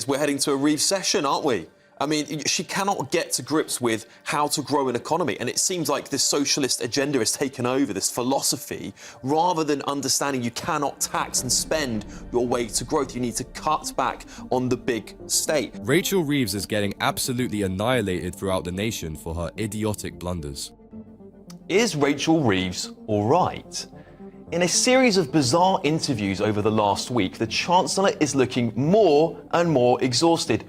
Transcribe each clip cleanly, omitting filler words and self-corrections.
we're heading to a Reeves session, aren't we? I mean, she cannot get to grips with how to grow an economy, and it seems like this socialist agenda has taken over, this philosophy, rather than understanding you cannot tax and spend your way to growth. You need to cut back on the big state. Rachel Reeves is getting absolutely annihilated throughout the nation for her idiotic blunders. Is Rachel Reeves all right? In a series of bizarre interviews over the last week, the Chancellor is looking more and more exhausted,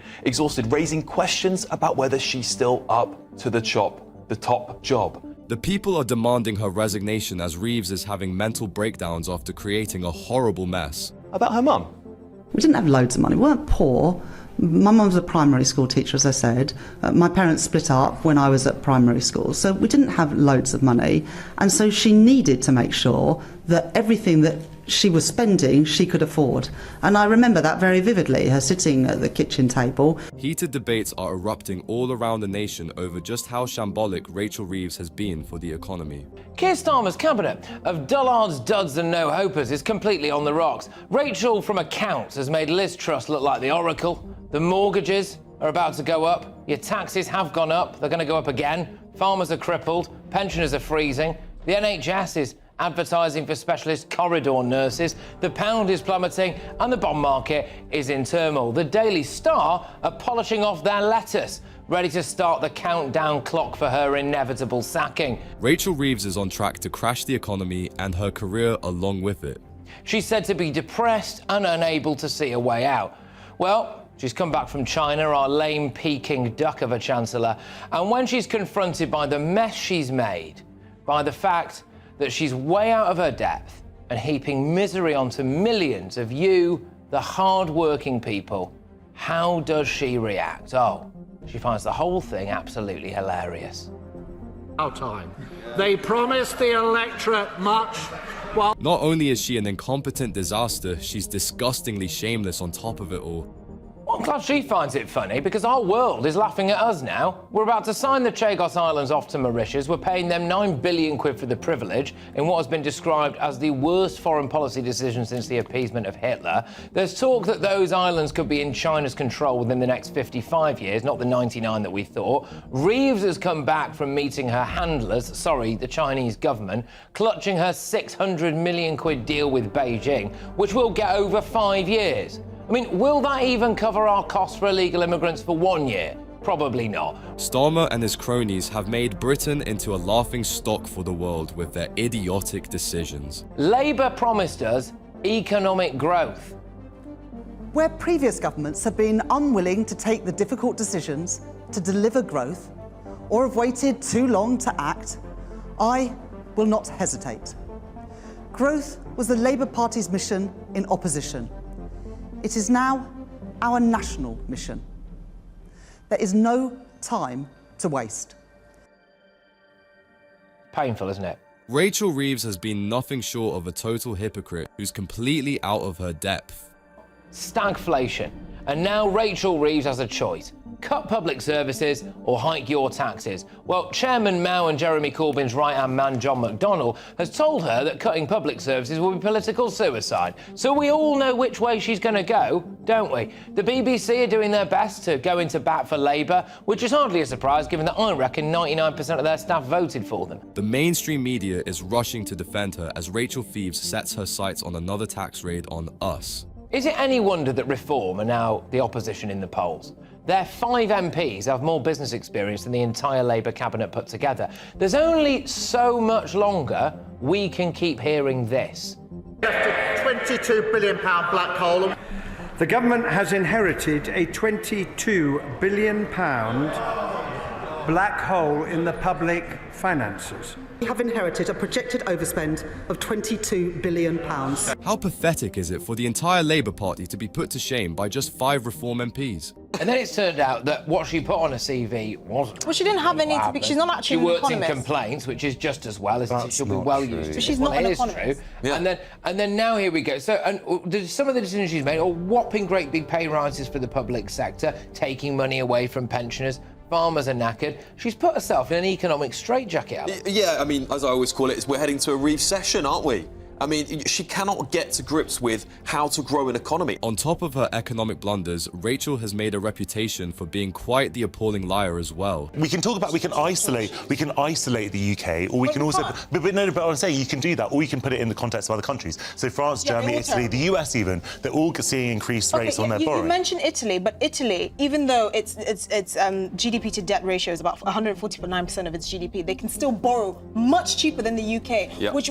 raising questions about whether she's still up to the top job. The people are demanding her resignation as Reeves is having mental breakdowns after creating a horrible mess. About her mum. We didn't have loads of money, we weren't poor. My mum was a primary school teacher, as I said. My parents split up when I was at primary school, so we didn't have loads of money. And so she needed to make sure that everything that she was spending, she could afford. And I remember that very vividly, her sitting at the kitchen table. Heated debates are erupting all around the nation over just how shambolic Rachel Reeves has been for the economy. Keir Starmer's cabinet of dullards, duds and no-hopers is completely on the rocks. Rachel from accounts has made Liz Truss look like the Oracle. The mortgages are about to go up. Your taxes have gone up. They're going to go up again. Farmers are crippled. Pensioners are freezing. The NHS is advertising for specialist corridor nurses. The pound is plummeting and the bond market is in turmoil. The Daily Star are polishing off their lettuce, ready to start the countdown clock for her inevitable sacking. Rachel Reeves is on track to crash the economy and her career along with it. She's said to be depressed and unable to see a way out. Well, she's come back from China, our lame Peking duck of a chancellor, and when she's confronted by the mess she's made, by the fact that she's way out of her depth and heaping misery onto millions of you, the hard-working people, how does she react? Oh, she finds the whole thing absolutely hilarious. Our time. They promised the electorate much. Well, not only is she an incompetent disaster, she's disgustingly shameless on top of it all. Well, I'm glad she finds it funny, because our world is laughing at us now. We're about to sign the Chagos Islands off to Mauritius. We're paying them 9 billion quid for the privilege in what has been described as the worst foreign policy decision since the appeasement of Hitler. There's talk that those islands could be in China's control within the next 55 years, not the 99 that we thought. Reeves has come back from meeting her handlers, the Chinese government, clutching her 600 million quid deal with Beijing, which will get over 5 years. I mean, will that even cover our costs for illegal immigrants for 1 year? Probably not. Starmer and his cronies have made Britain into a laughing stock for the world with their idiotic decisions. Labour promised us economic growth. Where previous governments have been unwilling to take the difficult decisions to deliver growth, or have waited too long to act, I will not hesitate. Growth was the Labour Party's mission in opposition. It is now our national mission. There is no time to waste. Painful, isn't it? Rachel Reeves has been nothing short of a total hypocrite who's completely out of her depth. Stagflation. And now Rachel Reeves has a choice. Cut public services or hike your taxes. Well, Chairman Mao and Jeremy Corbyn's right-hand man, John McDonnell, has told her that cutting public services will be political suicide. So we all know which way she's going to go, don't we? The BBC are doing their best to go into bat for Labour, which is hardly a surprise given that I reckon 99% of their staff voted for them. The mainstream media is rushing to defend her as Rachel Reeves sets her sights on another tax raid on us. Is it any wonder that Reform are now the opposition in the polls? Their 5 MPs have more business experience than the entire Labour cabinet put together. There's only so much longer we can keep hearing this. £22 billion black hole. The government has inherited a £22 billion black hole in the public finances. We have inherited a projected overspend of £22 billion. How pathetic is it for the entire Labour Party to be put to shame by just 5 Reform MPs? And then it's turned out that what she put on her CV wasn't. Well, she didn't have any. She's not actually an economist. She worked in complaints, which is just as well as she'll be well used. But she's not an economist. True. Yeah. And then now here we go. So, and some of the decisions she's made are whopping great big pay rises for the public sector, taking money away from pensioners. Farmers are knackered. She's put herself in an economic straitjacket, Alan. Yeah, I mean, as I always call it, we're heading to a Reeves session, aren't we? I mean, she cannot get to grips with how to grow an economy. On top of her economic blunders, Rachel has made a reputation for being quite the appalling liar as well. We can isolate the UK, or we can also, but I'm saying you can do that, or you can put it in the context of other countries. So France, Germany, Italy, the US even, they're all seeing increased rates on their borrowing. You mentioned Italy, but Italy, even though its GDP to debt ratio is about 149% of its GDP, they can still borrow much cheaper than the UK, which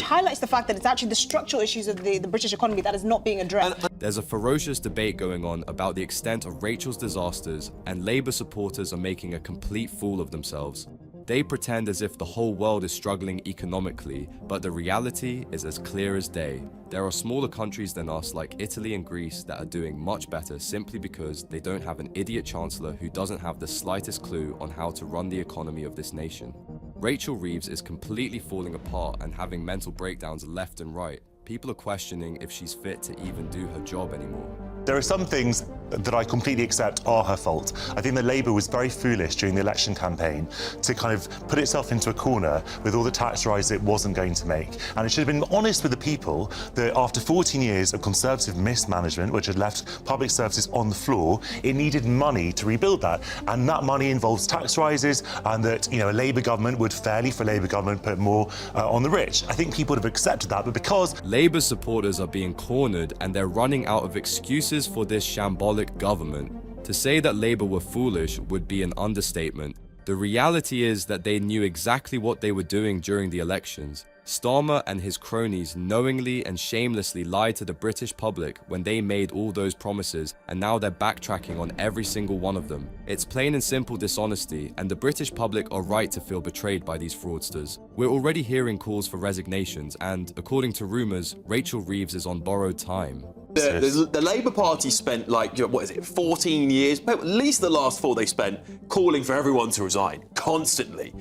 highlights the fact that it's actually the structural issues of the British economy that is not being addressed. There's a ferocious debate going on about the extent of Rachel's disasters, and Labour supporters are making a complete fool of themselves. They pretend as if the whole world is struggling economically, but the reality is as clear as day. There are smaller countries than us like Italy and Greece that are doing much better simply because they don't have an idiot chancellor who doesn't have the slightest clue on how to run the economy of this nation. Rachel Reeves is completely falling apart and having mental breakdowns left and right. People are questioning if she's fit to even do her job anymore. There are some things that I completely accept are her fault. I think that Labour was very foolish during the election campaign to kind of put itself into a corner with all the tax rise it wasn't going to make. And it should have been honest with the people that after 14 years of Conservative mismanagement, which had left public services on the floor, it needed money to rebuild that. And that money involves tax rises, and that, a Labour government would fairly, for a Labour government, put more on the rich. I think people would have accepted that, but because Labour supporters are being cornered and they're running out of excuses for this shambolic government. To say that Labour were foolish would be an understatement. The reality is that they knew exactly what they were doing during the elections. Starmer and his cronies knowingly and shamelessly lied to the British public when they made all those promises, and now they're backtracking on every single one of them. It's plain and simple dishonesty, and the British public are right to feel betrayed by these fraudsters. We're already hearing calls for resignations, and according to rumours, Rachel Reeves is on borrowed time. The Labour Party spent 14 years, at least the last 4 they spent, calling for everyone to resign, constantly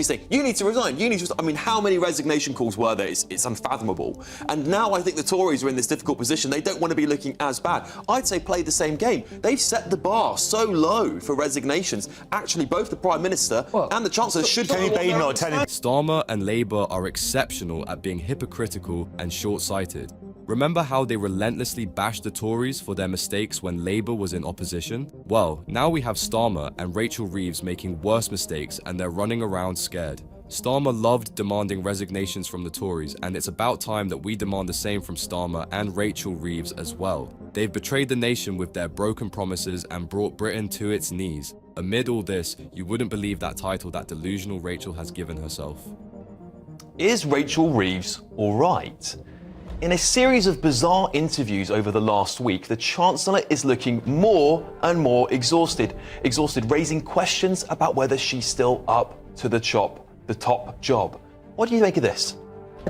saying, you need to resign, you need to resign. I mean, how many resignation calls were there? It's unfathomable. And now I think the Tories are in this difficult position. They don't want to be looking as bad. I'd say play the same game. They've set the bar so low for resignations. Actually, both the Prime Minister and the Chancellor should... Starmer and Labour are exceptional at being hypocritical and short-sighted. Remember how they relentlessly bashed the Tories for their mistakes when Labour was in opposition? Well, now we have Starmer and Rachel Reeves making worse mistakes, and they're running around scared. Starmer loved demanding resignations from the Tories, and it's about time that we demand the same from Starmer and Rachel Reeves as well. They've betrayed the nation with their broken promises and brought Britain to its knees. Amid all this, you wouldn't believe that title that delusional Rachel has given herself. Is Rachel Reeves all right? In a series of bizarre interviews over the last week, the Chancellor is looking more and more exhausted, raising questions about whether she's still up to the top job. What do you make of this?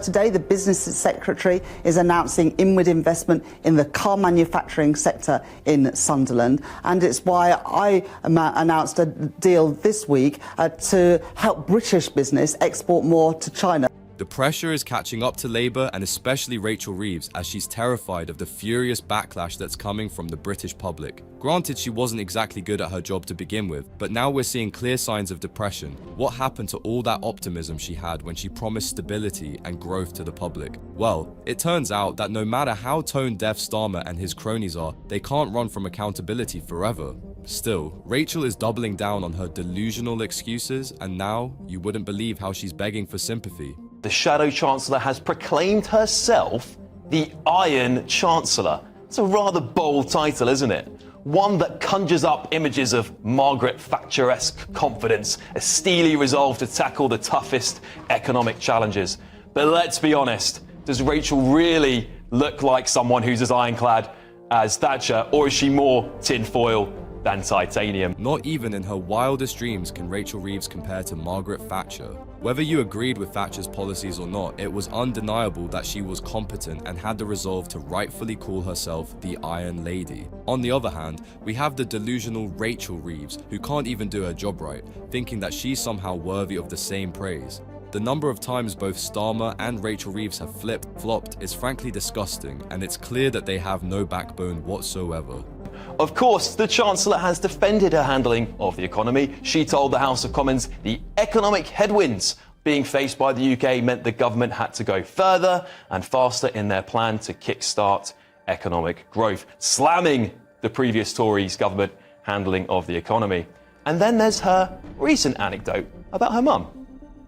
Today, the Business Secretary is announcing inward investment in the car manufacturing sector in Sunderland, and it's why I announced a deal this week to help British business export more to China. The pressure is catching up to Labour, and especially Rachel Reeves, as she's terrified of the furious backlash that's coming from the British public. Granted, she wasn't exactly good at her job to begin with, but now we're seeing clear signs of depression. What happened to all that optimism she had when she promised stability and growth to the public? Well, it turns out that no matter how tone-deaf Starmer and his cronies are, they can't run from accountability forever. Still, Rachel is doubling down on her delusional excuses, and now you wouldn't believe how she's begging for sympathy. The Shadow Chancellor has proclaimed herself the Iron Chancellor. It's a rather bold title, isn't it? One that conjures up images of Margaret Thatcher-esque confidence, a steely resolve to tackle the toughest economic challenges. But let's be honest, does Rachel really look like someone who's as ironclad as Thatcher, or is she more tinfoil than titanium? Not even in her wildest dreams can Rachel Reeves compare to Margaret Thatcher. Whether you agreed with Thatcher's policies or not, it was undeniable that she was competent and had the resolve to rightfully call herself the Iron Lady. On the other hand, we have the delusional Rachel Reeves, who can't even do her job right, thinking that she's somehow worthy of the same praise. The number of times both Starmer and Rachel Reeves have flip-flopped is frankly disgusting, and it's clear that they have no backbone whatsoever. Of course, the Chancellor has defended her handling of the economy. She told the House of Commons the economic headwinds being faced by the UK meant the government had to go further and faster in their plan to kickstart economic growth, slamming the previous Tories government handling of the economy. And then there's her recent anecdote about her mum.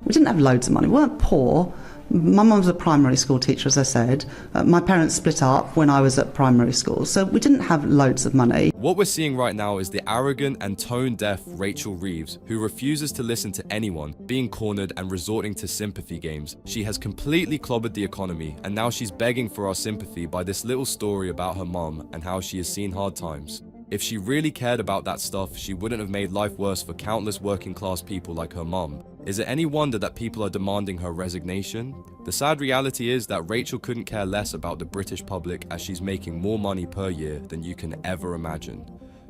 We didn't have loads of money. We weren't poor. My mum was a primary school teacher, as I said. My parents split up when I was at primary school, so we didn't have loads of money. What we're seeing right now is the arrogant and tone-deaf Rachel Reeves, who refuses to listen to anyone, being cornered and resorting to sympathy games. She has completely clobbered the economy, and now she's begging for our sympathy by this little story about her mum and how she has seen hard times. If she really cared about that stuff, she wouldn't have made life worse for countless working-class people like her mum. Is it any wonder that people are demanding her resignation? The sad reality is that Rachel couldn't care less about the British public, as she's making more money per year than you can ever imagine.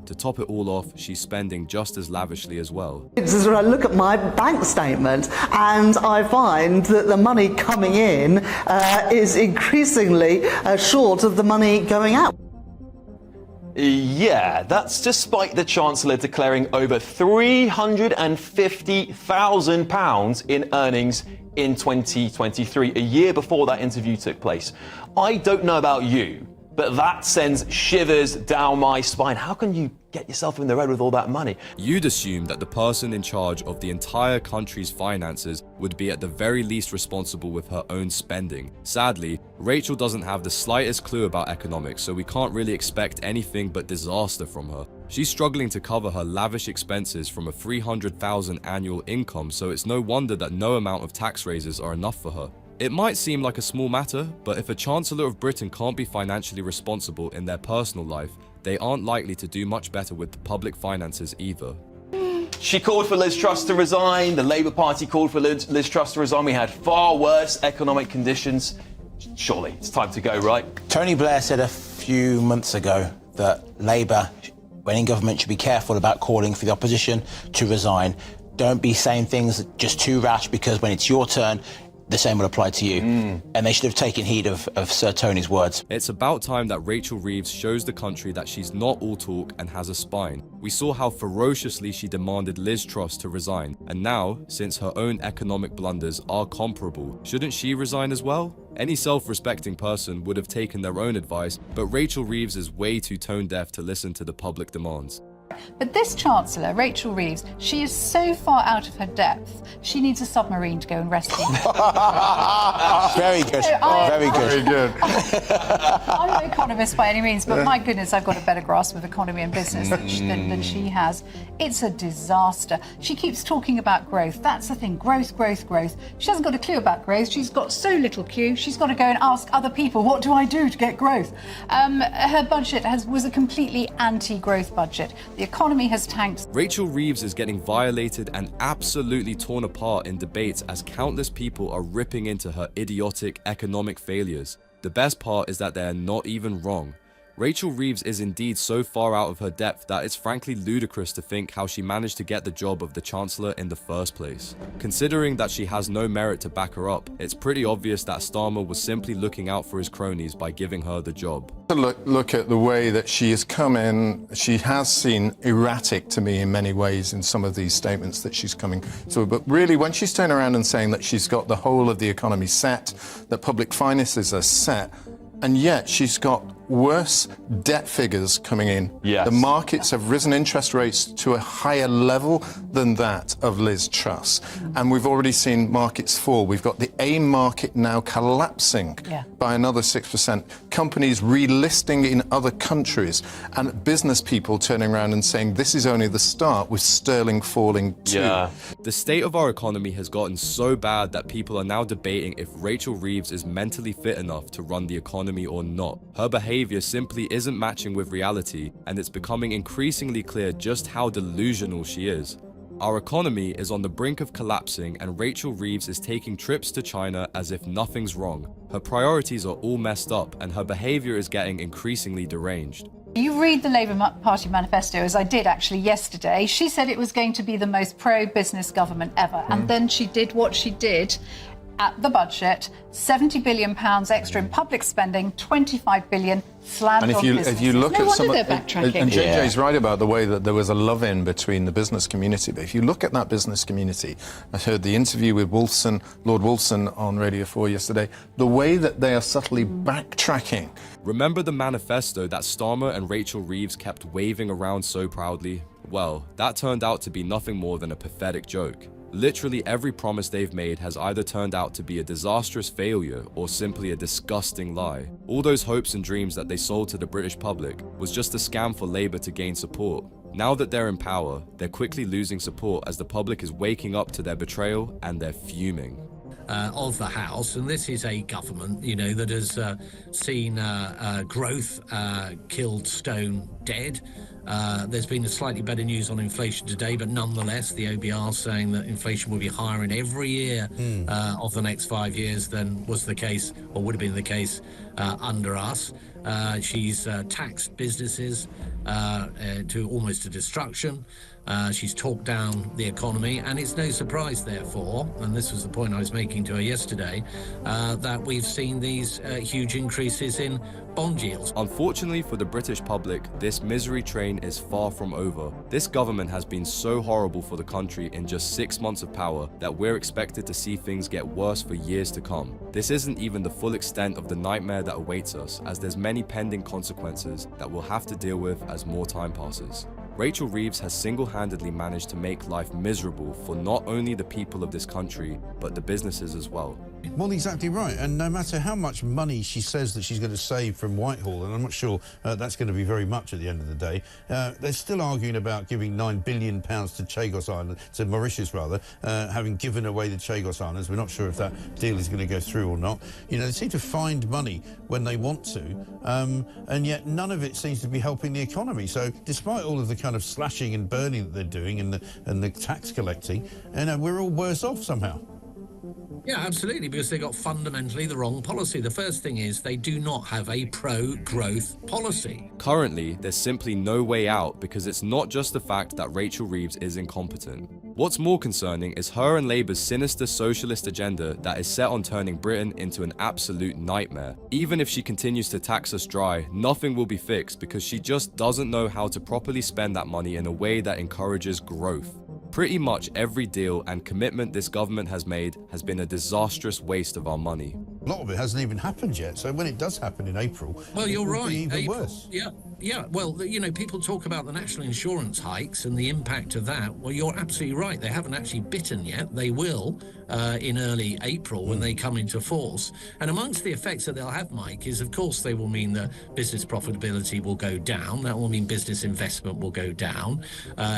To top it all off, she's spending just as lavishly as well. I look at my bank statement and I find that the money coming in is increasingly short of the money going out. Yeah, that's despite the Chancellor declaring over £350,000 in earnings in 2023, a year before that interview took place. I don't know about you, but that sends shivers down my spine. How can you get yourself in the red with all that money? You'd assume that the person in charge of the entire country's finances would be at the very least responsible with her own spending. Sadly, Rachel doesn't have the slightest clue about economics, so we can't really expect anything but disaster from her. She's struggling to cover her lavish expenses from a $300,000 annual income, so it's no wonder that no amount of tax raises are enough for her. It might seem like a small matter, but if a Chancellor of Britain can't be financially responsible in their personal life, they aren't likely to do much better with the public finances either. She called for Liz Truss to resign. The Labour Party called for Liz Truss to resign. We had far worse economic conditions. Surely it's time to go, right? Tony Blair said a few months ago that Labour, when in government, should be careful about calling for the opposition to resign. Don't be saying things just too rash, because when it's your turn, the same will apply to you. And they should have taken heed of Sir Tony's words. It's about time that Rachel Reeves shows the country that she's not all talk and has a spine. We saw how ferociously she demanded Liz Truss to resign, and now, since her own economic blunders are comparable, shouldn't she resign as well? Any self-respecting person would have taken their own advice, but Rachel Reeves is way too tone-deaf to listen to the public demands. But this Chancellor, Rachel Reeves, she is so far out of her depth, she needs a submarine to go and rescue her. Very good, very good. I'm no economist by any means, but my goodness, I've got a better grasp of economy and business than she has. It's a disaster. She keeps talking about growth. That's the thing, growth, growth, growth. She hasn't got a clue about growth. She's got so little clue. She's got to go and ask other people, what do I do to get growth? Her budget was a completely anti-growth budget. The economy has tanked. Rachel Reeves is getting violated and absolutely torn apart in debates as countless people are ripping into her idiotic economic failures. The best part is that they are not even wrong. Rachel Reeves is indeed so far out of her depth that it's frankly ludicrous to think how she managed to get the job of the Chancellor in the first place. Considering that she has no merit to back her up, it's pretty obvious that Starmer was simply looking out for his cronies by giving her the job. Look at the way that she has come in. She has seemed erratic to me in many ways in some of these statements that she's coming to. But really, when she's turning around and saying that she's got the whole of the economy set, that public finances are set, and yet she's got worse debt figures coming in. Yes. The markets have risen interest rates to a higher level than that of Liz Truss. And we've already seen markets fall. We've got the AIM market now collapsing by another 6%. Companies relisting in other countries, and business people turning around and saying this is only the start, with sterling falling too. Yeah. The state of our economy has gotten so bad that people are now debating if Rachel Reeves is mentally fit enough to run the economy or not. Her behavior simply isn't matching with reality, and it's becoming increasingly clear just how delusional she is. Our economy is on the brink of collapsing, and Rachel Reeves is taking trips to China as if nothing's wrong. Her priorities are all messed up, and her behavior is getting increasingly deranged. You read the Labour Party manifesto, as I did actually yesterday. She said it was going to be the most pro-business government ever, and then she did what she did. at the budget, £70 billion extra in public spending, £25 billion slammed and on businesses. if you look no at some wonder of, they're backtracking. and JJ's right about the way that there was a love-in between the business community, but if you look at that business community, I heard the interview with Wolfson, Lord Wolfson on Radio 4 yesterday, the way that they are subtly backtracking. Remember the manifesto that Starmer and Rachel Reeves kept waving around so proudly? Well, that turned out to be nothing more than a pathetic joke. Literally every promise they've made has either turned out to be a disastrous failure or simply a disgusting lie. All those hopes and dreams that they sold to the British public was just a scam for Labour to gain support. Now that they're in power, they're quickly losing support as the public is waking up to their betrayal and they're fuming. Of the House, and this is a government, you know, that has seen growth killed stone dead. There's been a slightly better news on inflation today, but nonetheless, the OBR saying that inflation will be higher in every year of the next 5 years than was the case, or would have been the case, under us. She's taxed businesses to almost to destruction. She's talked down the economy, and it's no surprise, therefore, and this was the point I was making to her yesterday, that we've seen these huge increases in bond yields. Unfortunately for the British public, this misery train is far from over. This government has been so horrible for the country in just 6 months of power that we're expected to see things get worse for years to come. This isn't even the full extent of the nightmare that awaits us, as there's many pending consequences that we'll have to deal with as more time passes. Rachel Reeves has single-handedly managed to make life miserable for not only the people of this country, but the businesses as well. Well, exactly right. And no matter how much money she says that she's going to save from Whitehall, and I'm not sure that's going to be very much at the end of the day, they're still arguing about giving £9 billion to Chagos Island, to Mauritius rather, having given away the Chagos Islands. We're not sure if that deal is going to go through or not. You know, they seem to find money when they want to, and yet none of it seems to be helping the economy. So despite all of the kind of slashing and burning that they're doing and the tax collecting, we're all worse off somehow. Yeah, absolutely, because they got fundamentally the wrong policy. The first thing is they do not have a pro-growth policy. Currently, there's simply no way out because it's not just the fact that Rachel Reeves is incompetent. What's more concerning is her and Labour's sinister socialist agenda that is set on turning Britain into an absolute nightmare. Even if she continues to tax us dry, nothing will be fixed because she just doesn't know how to properly spend that money in a way that encourages growth. Pretty much every deal and commitment this government has made has been a disastrous waste of our money. A lot of it hasn't even happened yet, so when it does happen in April, well, you're right. Be even April, worse. Yeah. Well, you know, people talk about the national insurance hikes and the impact of that. Well, you're absolutely right. They haven't actually bitten yet. They will in early April when they come into force. And amongst the effects that they'll have, Mike, is of course they will mean that business profitability will go down. That will mean business investment will go down.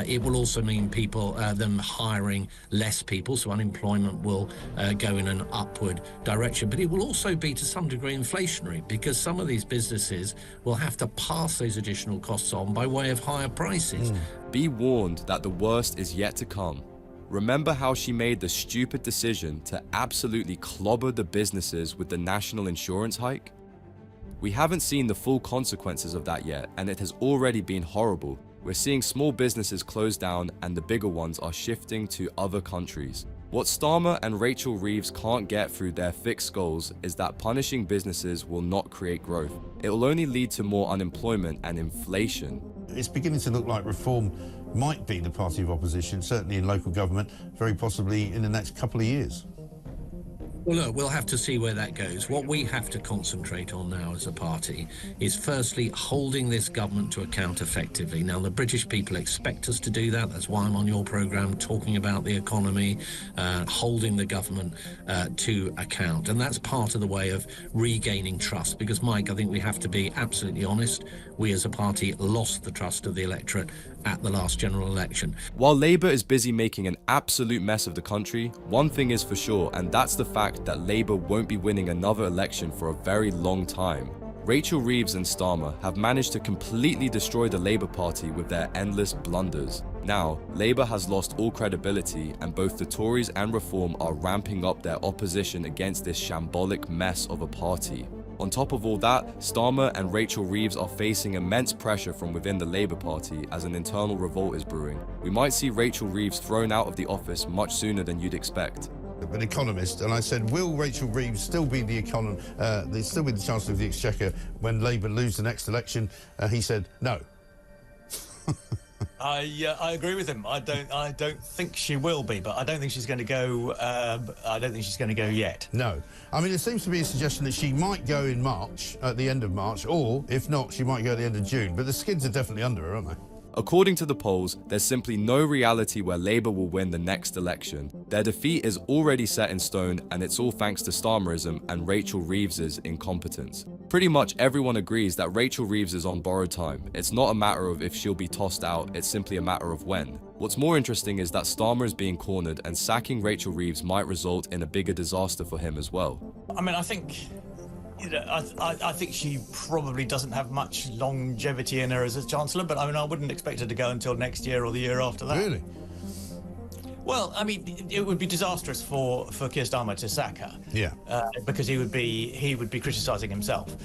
It will also mean people, them hiring less people, so unemployment will go in an upward direction. But it will also be to some degree inflationary because some of these businesses will have to pass those additional costs on by way of higher prices. Be warned that the worst is yet to come. Remember how she made the stupid decision to absolutely clobber the businesses with the national insurance hike? We haven't seen the full consequences of that yet, and it has already been horrible. We're seeing small businesses close down and the bigger ones are shifting to other countries. What Starmer and Rachel Reeves can't get through their thick skulls is that punishing businesses will not create growth. It will only lead to more unemployment and inflation. It's beginning to look like Reform might be the party of opposition, certainly in local government, very possibly in the next couple of years. Well, look, we'll have to see where that goes. What we have to concentrate on now as a party is firstly holding this government to account effectively. Now, the British people expect us to do that. That's why I'm on your programme talking about the economy, holding the government to account. And that's part of the way of regaining trust. Because, Mike, I think we have to be absolutely honest. We as a party lost the trust of the electorate at the last general election. While Labour is busy making an absolute mess of the country, one thing is for sure, and that's the fact that Labour won't be winning another election for a very long time. Rachel Reeves and Starmer have managed to completely destroy the Labour Party with their endless blunders. Now, Labour has lost all credibility, and both the Tories and Reform are ramping up their opposition against this shambolic mess of a party. On top of all that, Starmer and Rachel Reeves are facing immense pressure from within the Labour Party as an internal revolt is brewing. We might see Rachel Reeves thrown out of the office much sooner than you'd expect. an economist, and I said, will Rachel Reeves still be the Chancellor of the Exchequer when Labour lose the next election? He said no. I agree with him. I don't think she will be, but I don't think she's going to go. I don't think she's going to go yet. No, I mean, there seems to be a suggestion that she might go in March, at the end of March, or if not, she might go at the end of June. But the skids are definitely under her, aren't they? According to the polls, there's simply no reality where Labour will win the next election. Their defeat is already set in stone, and it's all thanks to Starmerism and Rachel Reeves's incompetence. Pretty much everyone agrees that Rachel Reeves is on borrowed time. It's not a matter of if she'll be tossed out, it's simply a matter of when. What's more interesting is that Starmer is being cornered, and sacking Rachel Reeves might result in a bigger disaster for him as well. I mean, I think I think she probably doesn't have much longevity in her as a Chancellor, but I mean, I wouldn't expect her to go until next year or the year after that. Really? Well, I mean, it would be disastrous for Keir Starmer to sack her. Yeah. Because he would be criticising himself.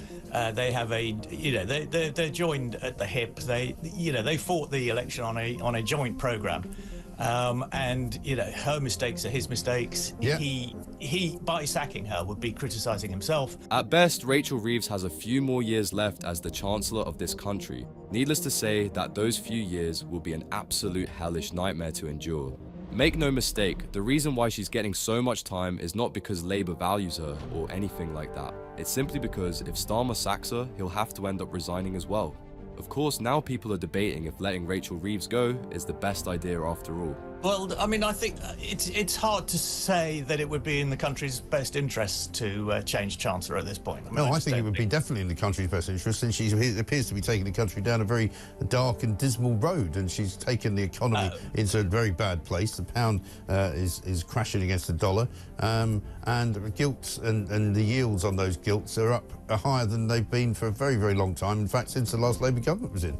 They have they're joined at the hip. They fought the election on a joint programme. And her mistakes are his mistakes. Yeah. He by sacking her would be criticising himself. At best, Rachel Reeves has a few more years left as the Chancellor of this country. Needless to say that those few years will be an absolute hellish nightmare to endure. Make no mistake, the reason why she's getting so much time is not because Labour values her or anything like that. It's simply because if Starmer sacks her, he'll have to end up resigning as well. Of course, now people are debating if letting Rachel Reeves go is the best idea after all. Well, I mean, I think it's hard to say that it would be in the country's best interest to change Chancellor at this point. I think it would be definitely in the country's best interest, since she appears to be taking the country down a very dark and dismal road, and she's taken the economy into a very bad place. The pound is crashing against the dollar, and gilts and the yields on those gilts are higher than they've been for a very, very long time. In fact, since the last Labour government was in.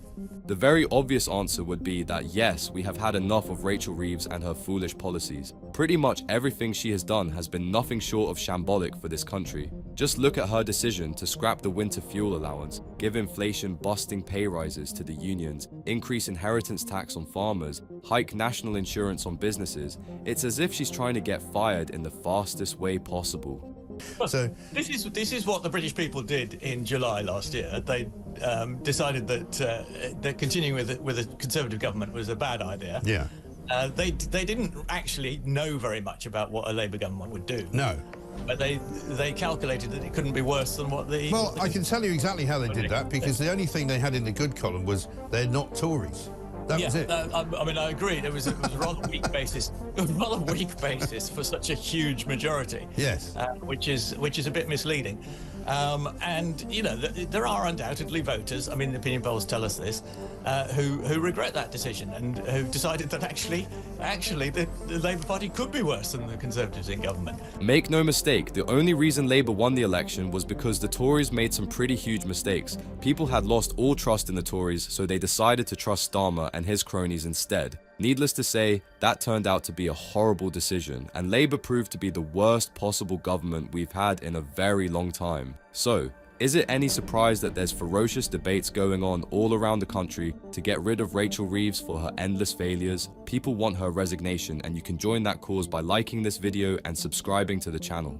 The very obvious answer would be that yes, we have had enough of Rachel Reeves and her foolish policies. Pretty much everything she has done has been nothing short of shambolic for this country. Just look at her decision to scrap the winter fuel allowance, give inflation-busting pay rises to the unions, increase inheritance tax on farmers, hike national insurance on businesses. It's as if she's trying to get fired in the fastest way possible. So this is what the British people did in July last year. They decided that continuing with a Conservative government was a bad idea. Yeah. They didn't actually know very much about what a Labour government would do. No. But they calculated that it couldn't be worse than what the... Well, I can tell you exactly how they did that, because the only thing they had in the good column was they're not Tories. That was it. I mean, I agree. It was a rather weak basis. It was a rather weak basis for such a huge majority. Yes. Which is a bit misleading. And there are undoubtedly voters. I mean, the opinion polls tell us this, who regret that decision and who decided that actually the Labour Party could be worse than the Conservatives in government. Make no mistake, the only reason Labour won the election was because the Tories made some pretty huge mistakes. People had lost all trust in the Tories, so they decided to trust Starmer and his cronies instead. Needless to say, that turned out to be a horrible decision, and Labour proved to be the worst possible government we've had in a very long time. So, is it any surprise that there's ferocious debates going on all around the country to get rid of Rachel Reeves for her endless failures? People want her resignation, and you can join that cause by liking this video and subscribing to the channel.